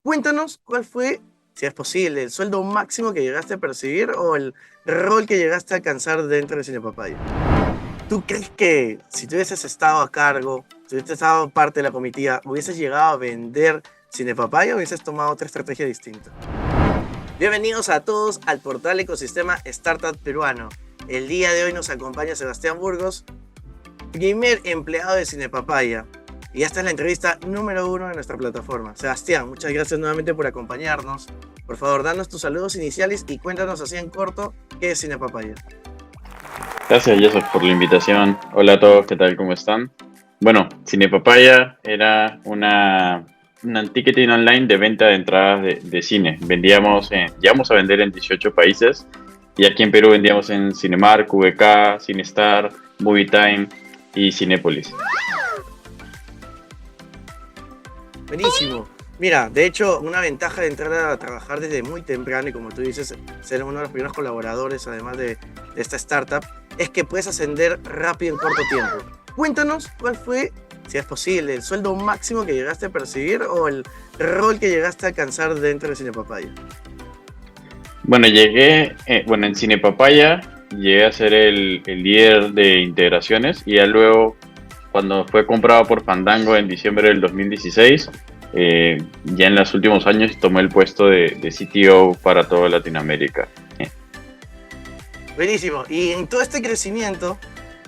Cuéntanos cuál fue, si es posible, el sueldo máximo que llegaste a percibir o el rol que llegaste a alcanzar dentro de Cine Papaya. ¿Tú crees que si tú hubieses estado a cargo, si hubieses estado parte de la comitiva, hubieses llegado a vender Cine Papaya o hubieses tomado otra estrategia distinta? Bienvenidos a todos al portal Ecosistema Startup Peruano. El día de hoy nos acompaña Sebastián Burgos, primer empleado de Cinepapaya. Y esta es la entrevista número 1 de nuestra plataforma. Sebastián, muchas gracias nuevamente por acompañarnos. Por favor, danos tus saludos iniciales y cuéntanos así en corto qué es Cinepapaya. Gracias, Joseph, por la invitación. Hola a todos, ¿qué tal? ¿Cómo están? Bueno, Cinepapaya era un ticketing online de venta de entradas de cine. Llegamos a vender en 18 países y aquí en Perú vendíamos en Cinemark, VK, Cinestar, Movie y Cinépolis. Buenísimo. Mira, de hecho, una ventaja de entrar a trabajar desde muy temprano y como tú dices, ser uno de los primeros colaboradores, además de esta startup, es que puedes ascender rápido en corto tiempo. Cuéntanos cuál fue, si es posible, el sueldo máximo que llegaste a percibir o el rol que llegaste a alcanzar dentro de Cinepapaya. Bueno, en Cinepapaya llegué a ser el líder de integraciones y ya luego, cuando fue comprado por Fandango en diciembre del 2016, ya en los últimos años tomé el puesto de CTO para toda Latinoamérica. Buenísimo. Y en todo este crecimiento,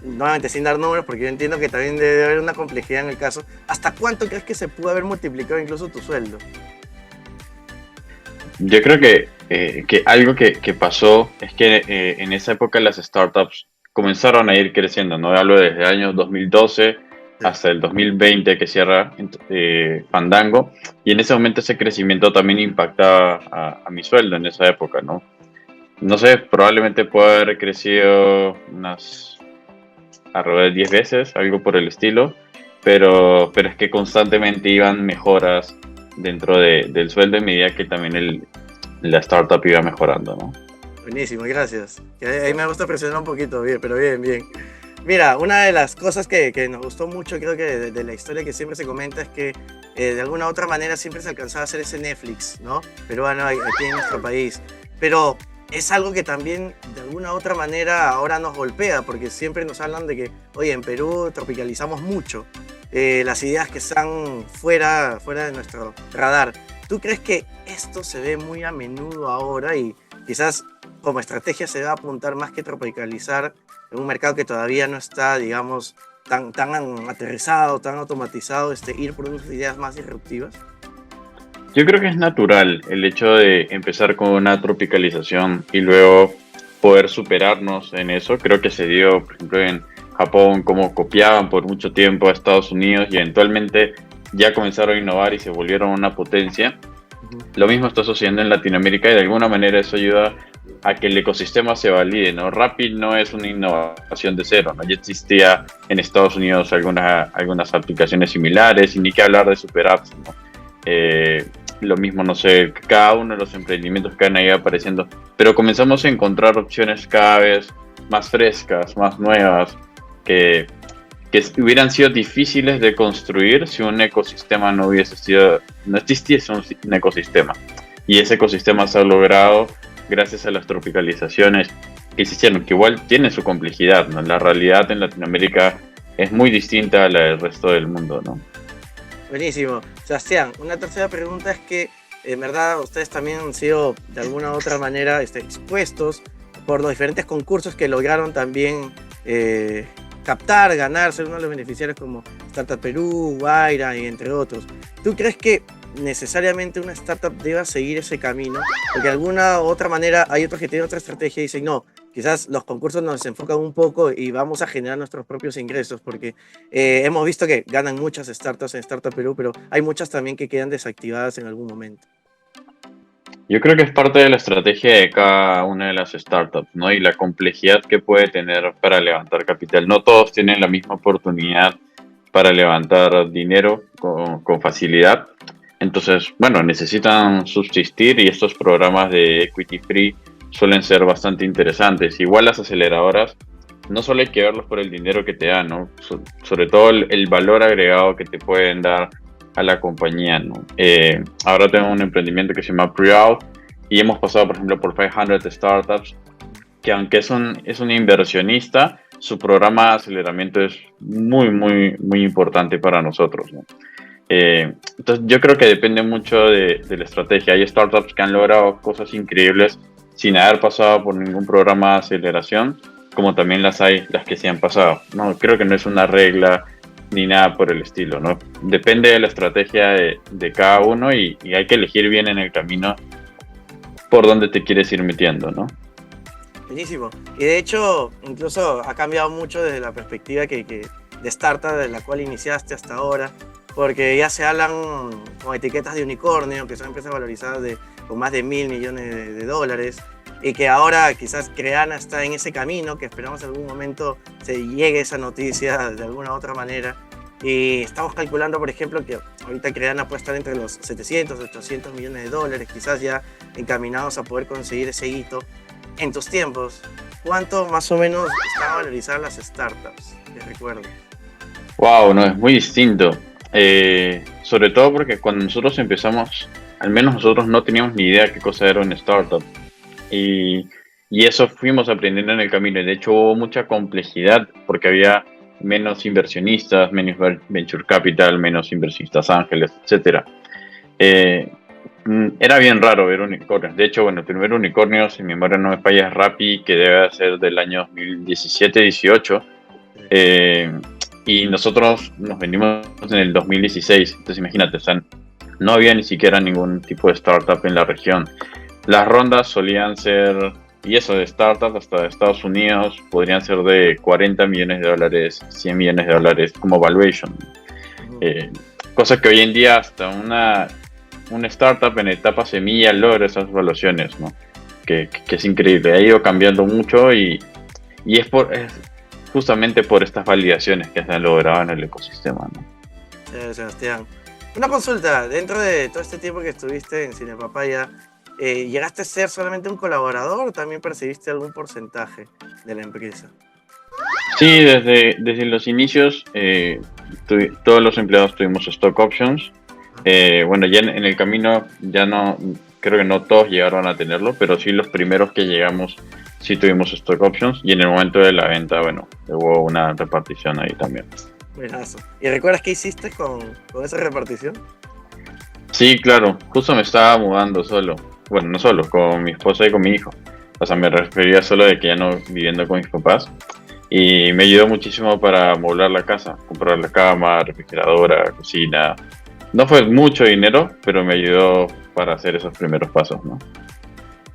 nuevamente sin dar números, porque yo entiendo que también debe haber una complejidad en el caso, ¿hasta cuánto crees que se pudo haber multiplicado incluso tu sueldo? Yo creo que algo que pasó es que en esa época las startups comenzaron a ir creciendo, ¿no? Hablo desde el año 2012 Sí. hasta el 2020 que cierra Fandango, y en ese momento ese crecimiento también impactaba a mi sueldo en esa época, ¿no? No sé, probablemente puede haber crecido unas alrededor de 10 veces, algo por el estilo, pero es que constantemente iban mejoras dentro del sueldo a medida que también la startup iba mejorando, ¿no? Buenísimo, gracias. Que ahí me gusta presionar un poquito, bien, pero bien, bien. Mira, una de las cosas que nos gustó mucho, creo que de la historia que siempre se comenta es que de alguna u otra manera siempre se alcanzaba a hacer ese Netflix, ¿no? Peruano aquí en nuestro país. Pero es algo que también de alguna u otra manera ahora nos golpea, porque siempre nos hablan de que, oye, en Perú tropicalizamos mucho. Las ideas que están fuera de nuestro radar. ¿Tú crees que esto se ve muy a menudo ahora y quizás como estrategia se va a apuntar más que tropicalizar en un mercado que todavía no está, digamos, tan aterrizado, tan automatizado, ir por unas ideas más disruptivas? Yo creo que es natural el hecho de empezar con una tropicalización y luego poder superarnos en eso. Creo que se dio, por ejemplo, en Japón, como copiaban por mucho tiempo a Estados Unidos y eventualmente ya comenzaron a innovar y se volvieron una potencia. Ujú. Lo mismo está sucediendo en Latinoamérica y de alguna manera eso ayuda a que el ecosistema se valide, ¿no? Rappi no es una innovación de cero, ¿no? Ya existía en Estados Unidos algunas aplicaciones similares y ni que hablar de super apps, ¿no? Lo mismo, no sé, cada uno de los emprendimientos que han ido apareciendo, pero comenzamos a encontrar opciones cada vez más frescas, más nuevas, que, que hubieran sido difíciles de construir si un ecosistema no existiese un ecosistema. Y ese ecosistema se ha logrado gracias a las tropicalizaciones que se hicieron, que igual tiene su complejidad, ¿no? La realidad en Latinoamérica es muy distinta a la del resto del mundo, ¿no? Buenísimo. Sebastián, una tercera pregunta es que, en verdad, ustedes también han sido de alguna u otra manera expuestos por los diferentes concursos que lograron también captar, ganar, ser uno de los beneficiarios como Startup Perú, Guaira y entre otros. ¿Tú crees que necesariamente una startup deba seguir ese camino? Porque de alguna u otra manera hay otros que tienen otra estrategia y dicen, no, quizás los concursos nos enfocan un poco y vamos a generar nuestros propios ingresos, porque hemos visto que ganan muchas startups en Startup Perú, pero hay muchas también que quedan desactivadas en algún momento. Yo creo que es parte de la estrategia de cada una de las startups, ¿no? Y la complejidad que puede tener para levantar capital. No todos tienen la misma oportunidad para levantar dinero con facilidad. Entonces, bueno, necesitan subsistir y estos programas de equity free suelen ser bastante interesantes. Igual las aceleradoras, no solo hay que verlos por el dinero que te dan, ¿no? Sobre todo el valor agregado que te pueden dar a la compañía, ¿no? Ahora tengo un emprendimiento que se llama Pre-Out y hemos pasado, por ejemplo, por 500 startups, que aunque es un inversionista, su programa de aceleramiento es muy importante para nosotros, ¿no? Entonces yo creo que depende mucho de la estrategia. Hay startups que han logrado cosas increíbles sin haber pasado por ningún programa de aceleración, como también las hay las que sí han pasado. No, creo que no es una regla ni nada por el estilo, ¿no? Depende de la estrategia de cada uno y hay que elegir bien en el camino por dónde te quieres ir metiendo, ¿no? Buenísimo. Y de hecho, incluso ha cambiado mucho desde la perspectiva de startup de la cual iniciaste hasta ahora, porque ya se hablan con etiquetas de unicornio, que son empresas valorizadas con más de $1.000 millones de dólares, y que ahora quizás Creana está en ese camino, que esperamos en algún momento se llegue esa noticia de alguna otra manera. Y estamos calculando, por ejemplo, que ahorita Creana puede estar entre los 700, 800 millones de dólares, quizás ya encaminados a poder conseguir ese hito. En tus tiempos, ¿cuánto más o menos estaban valorizadas las startups? Que recuerdo. Wow, no, es muy distinto. Sobre todo porque cuando nosotros empezamos, al menos nosotros no teníamos ni idea qué cosa era una startup. Y, y eso fuimos aprendiendo en el camino. Y de hecho hubo mucha complejidad porque había menos inversionistas, menos venture capital, menos inversionistas ángeles, etcétera. Era bien raro ver unicornios. De hecho, bueno, el primer unicornio, si mi memoria no me falla, es Rappi, que debe ser del año 2017-18. Y nosotros nos vendimos en el 2016. Entonces, imagínate, o sea, no había ni siquiera ningún tipo de startup en la región. Las rondas solían ser, y eso de startup hasta de Estados Unidos, podrían ser de 40 millones de dólares, 100 millones de dólares como valuation. Cosa que hoy en día hasta una startup en etapa semilla logra esas valuaciones, ¿no? Que es increíble. Ha ido cambiando mucho y es justamente por estas validaciones que se han logrado en el ecosistema, ¿no? Sebastián, una consulta. Dentro de todo este tiempo que estuviste en Cinepapaya, ¿llegaste a ser solamente un colaborador o también percibiste algún porcentaje de la empresa? Sí, desde los inicios todos los empleados tuvimos stock options. Bueno, ya en el camino ya no, creo que no todos llegaron a tenerlo, pero sí los primeros que llegamos sí tuvimos stock options y en el momento de la venta, bueno, hubo una repartición ahí también. Buenazo. ¿Y recuerdas qué hiciste con esa repartición? Sí, claro, justo me estaba mudando solo, bueno, no solo, con mi esposa y con mi hijo. O sea, me refería solo de que ya no viviendo con mis papás y me ayudó muchísimo para amoblar la casa, comprar la cama, refrigeradora, cocina. No fue mucho dinero, pero me ayudó para hacer esos primeros pasos, ¿no?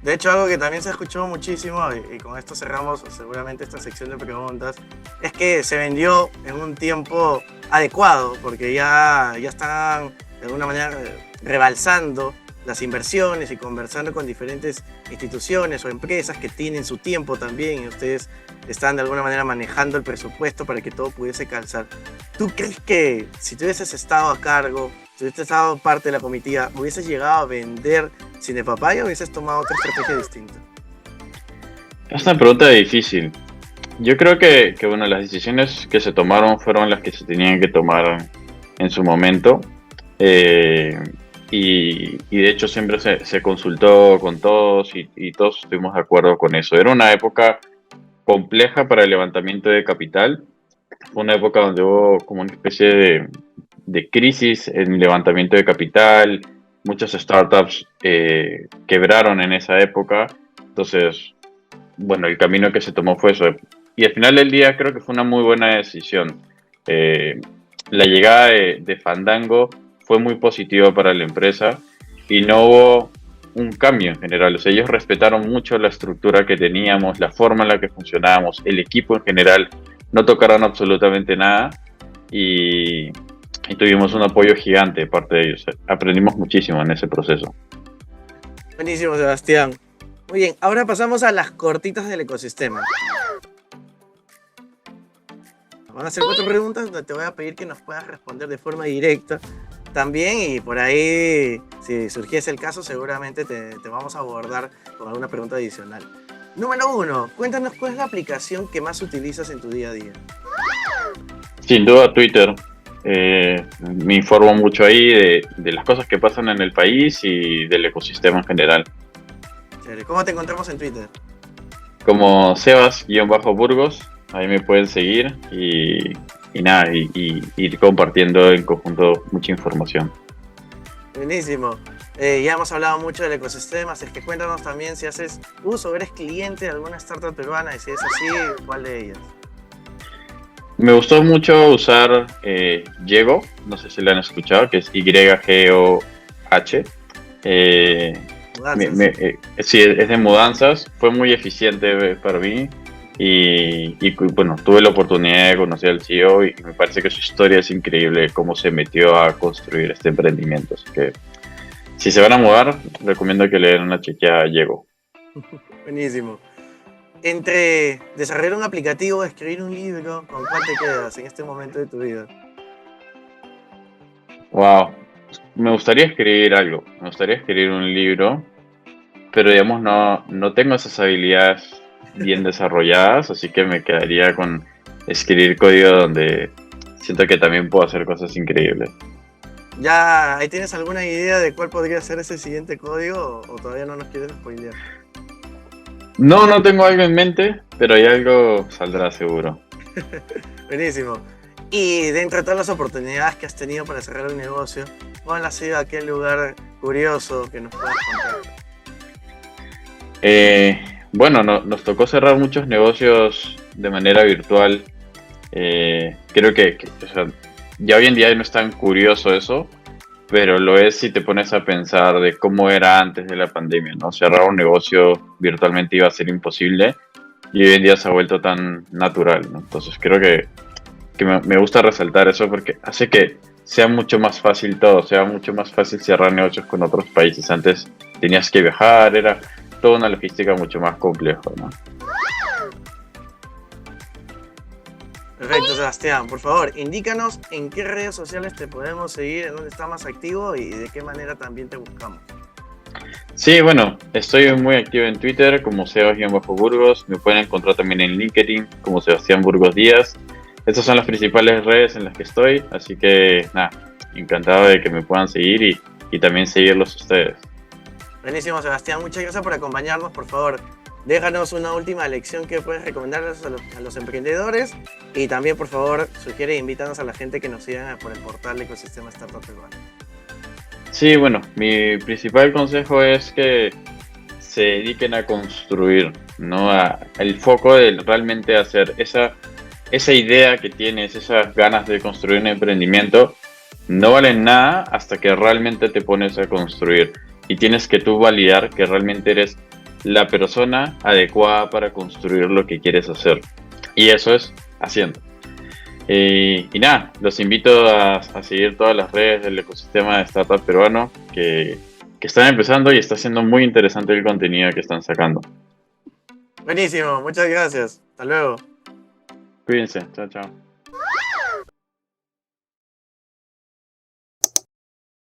De hecho, algo que también se escuchó muchísimo, y con esto cerramos seguramente esta sección de preguntas, es que se vendió en un tiempo adecuado, porque ya están de alguna manera rebalsando las inversiones y conversando con diferentes instituciones o empresas que tienen su tiempo también y ustedes están de alguna manera manejando el presupuesto para que todo pudiese calzar. ¿Tú crees que si tú hubieses estado a cargo, si hubieses estado parte de la comitiva, hubieses llegado a vender Cinepapaya o hubieses tomado otra estrategia distinta? Es una pregunta difícil. Yo creo que bueno, las decisiones que se tomaron fueron las que se tenían que tomar en su momento. Y de hecho siempre se consultó con todos y todos estuvimos de acuerdo con eso. Era una época compleja para el levantamiento de capital. Fue una época donde hubo como una especie de crisis en el levantamiento de capital. Muchas startups quebraron en esa época. Entonces, bueno, el camino que se tomó fue eso. Y al final del día creo que fue una muy buena decisión. La llegada de Fandango fue muy positiva para la empresa y no hubo un cambio en general. O sea, ellos respetaron mucho la estructura que teníamos, la forma en la que funcionábamos, el equipo en general. No tocaron absolutamente nada y tuvimos un apoyo gigante de parte de ellos. Aprendimos muchísimo en ese proceso. Buenísimo, Sebastián. Muy bien, ahora pasamos a las cortitas del ecosistema. Van a hacer 4 preguntas donde te voy a pedir que nos puedas responder de forma directa también y por ahí, si surgiese el caso, seguramente te vamos a abordar con alguna pregunta adicional. Número 1, cuéntanos cuál es la aplicación que más utilizas en tu día a día. Sin duda Twitter. Me informo mucho ahí de las cosas que pasan en el país y del ecosistema en general. Chévere. ¿Cómo te encontramos en Twitter? Como Sebas-Burgos, ahí me pueden seguir y nada, y ir compartiendo en conjunto mucha información. Buenísimo. Ya hemos hablado mucho del ecosistema, así que cuéntanos también si haces uso o eres cliente de alguna startup peruana y si es así, ¿cuál de ellas? Me gustó mucho usar Llego, no sé si lo han escuchado, que es YGOH. Sí, es de mudanzas, fue muy eficiente para mí y bueno, tuve la oportunidad de conocer al CEO y me parece que su historia es increíble, cómo se metió a construir este emprendimiento. Así que si se van a mudar, recomiendo que le den una chequeada a Llego. Buenísimo. Entre desarrollar un aplicativo o escribir un libro, ¿con cuál te quedas en este momento de tu vida? Wow, me gustaría escribir algo, me gustaría escribir un libro, pero digamos no tengo esas habilidades bien desarrolladas, así que me quedaría con escribir código donde siento que también puedo hacer cosas increíbles. ¿Ya ahí tienes alguna idea de cuál podría ser ese siguiente código o todavía no nos quieres spoilear? No tengo algo en mente, pero hay algo saldrá seguro. Buenísimo. Y dentro de todas las oportunidades que has tenido para cerrar un negocio, ¿cuál ha sido aquel lugar curioso que nos puedas contar? Bueno, nos tocó cerrar muchos negocios de manera virtual. Creo que, o sea, ya hoy en día no es tan curioso eso, pero lo es si te pones a pensar de cómo era antes de la pandemia, ¿no? Cerrar un negocio virtualmente iba a ser imposible y hoy en día se ha vuelto tan natural, ¿no? Entonces creo que me gusta resaltar eso porque hace que sea mucho más fácil todo, sea mucho más fácil cerrar negocios con otros países. Antes tenías que viajar, era toda una logística mucho más compleja, ¿no? Perfecto, Sebastián. Por favor, indícanos en qué redes sociales te podemos seguir, en dónde estás más activo y de qué manera también te buscamos. Sí, bueno, estoy muy activo en Twitter como Sebas-Burgos, me pueden encontrar también en LinkedIn como Sebastián Burgos Díaz. Estas son las principales redes en las que estoy, así que nada, encantado de que me puedan seguir y también seguirlos ustedes. Buenísimo, Sebastián. Muchas gracias por acompañarnos. Por favor, déjanos una última lección que puedes recomendarles a los emprendedores y también, por favor, sugiere e invítanos a la gente que nos sigan por el portal Ecosistema Startup Peruano. Sí, bueno, mi principal consejo es que se dediquen a construir, ¿no? El foco de realmente hacer esa idea que tienes, esas ganas de construir un emprendimiento, no valen nada hasta que realmente te pones a construir. Y tienes que tú validar que realmente eres la persona adecuada para construir lo que quieres hacer. Y eso es haciendo. Y nada, los invito a seguir todas las redes del ecosistema de startup peruano que están empezando y está siendo muy interesante el contenido que están sacando. Buenísimo, muchas gracias. Hasta luego. Cuídense, chao, chao.